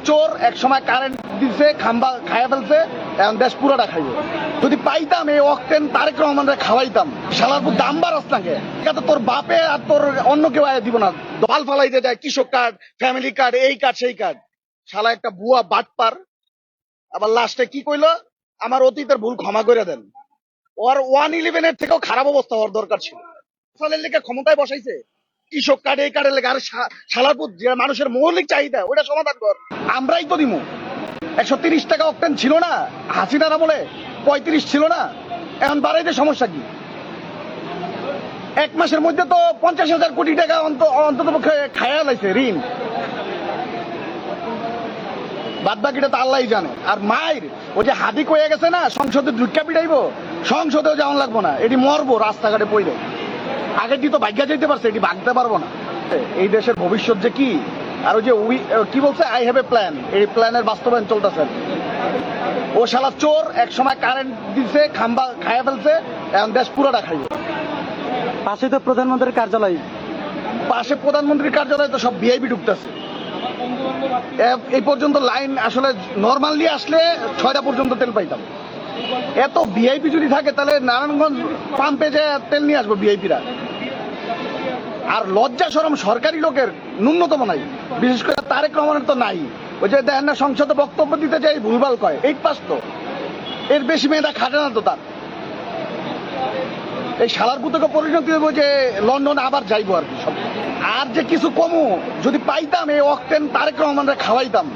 চোর এক সময় কারেন্ট দিছে, খাম্বা খাইয়া ফেলছে, এখন দেশ পুরোটা খাইবে। যদি পাইতাম এই অক্টেন তারেক রহমানরে খাওয়াইতাম, শালার পুর দাম বাড়াস নাকি? এটা তোর বাপে আর তোর অন্য কেউ আয় দিব না। দল ফালাইতে যায় কৃষক কার্ড, ফ্যামিলি কার্ড, এই কার্ড সেই কার্ড। শালা একটা বুয়া বাটপার। আবার লাস্টে কি কইলো, আমার অতীতের ভুল ক্ষমা করে দেন। ওর 111 থেকেও খারাপ অবস্থা হওয়ার দরকার ছিল। ফসলের লেগে ক্ষমতায় বসাইছে, কৃষক কার্ড এই কার্ডের লেগে। আর শালারপুর যে মানুষের মৌলিক চাহিদা ওটা সমাধান কর। আমরাই তো দিমু। 130 টাকা অক্টেন ছিল না হাসিনার আমলে, 35 ছিল না, এখন বাড়াইতে সমস্যা কি? এক মাসের মধ্যে তো 50,000 কোটি টাকা অন্তত পক্ষে খায়া লাইছে ঋণ। বাদ বাকিটা তো আল্লাহ জানে। আর মায়ের ওই যে হাদি কয়ে গেছে না, সংসদে ঢুকা পিটাইবো, সংসদেও যাওয়ান লাগবো না, এটি মরবো রাস্তাঘাটে পড়ে। আগের তো ভাগ্যা যাইতে পারছে, এটি ভাগতে পারবো না। এই দেশের ভবিষ্যৎ যে কি, আর ওই যে কি বলছে, আই হ্যাভ এ প্ল্যান, এই প্ল্যানের বাস্তবায়ন চলতেছে। ও শালা চোর এক সময় কারেন্ট দিছে, খাম্বা খাইয়া ফেলছে, এখন দেশ পুরোটা খাইবে। পাশে তো প্রধানমন্ত্রীর কার্যালয়, পাশে প্রধানমন্ত্রীর কার্যালয়ে তো সব ভিআইপি ঢুকতেছে। এই পর্যন্ত লাইন আসলে নর্মালি আসলে 6টা পর্যন্ত তেল পাইতাম। এত ভিআইপি যদি থাকে তাহলে নারায়ণগঞ্জ পাম্পে যে তেল নিয়ে আসবো ভিআইপিরা। আর লজ্জা শরম সরকারি লোকের ন্যূনতম নাই, বিশেষ করে তারেক রহমানের তো নাই। ওই যে দেখেন না, সংসদে বক্তব্য দিতে যাই ভুলভাল কয়, 8 পাস তো, এর বেশি মেয়েটা খাটে না তো তার। এই শালার পুতকে পরিণতি দেবো যে লন্ডন আবার যাইবো আর কি সব। আর যে কিছু কমু, যদি পাইতাম এই অক্টেন তারেক রহমানরে খাওয়াইতাম।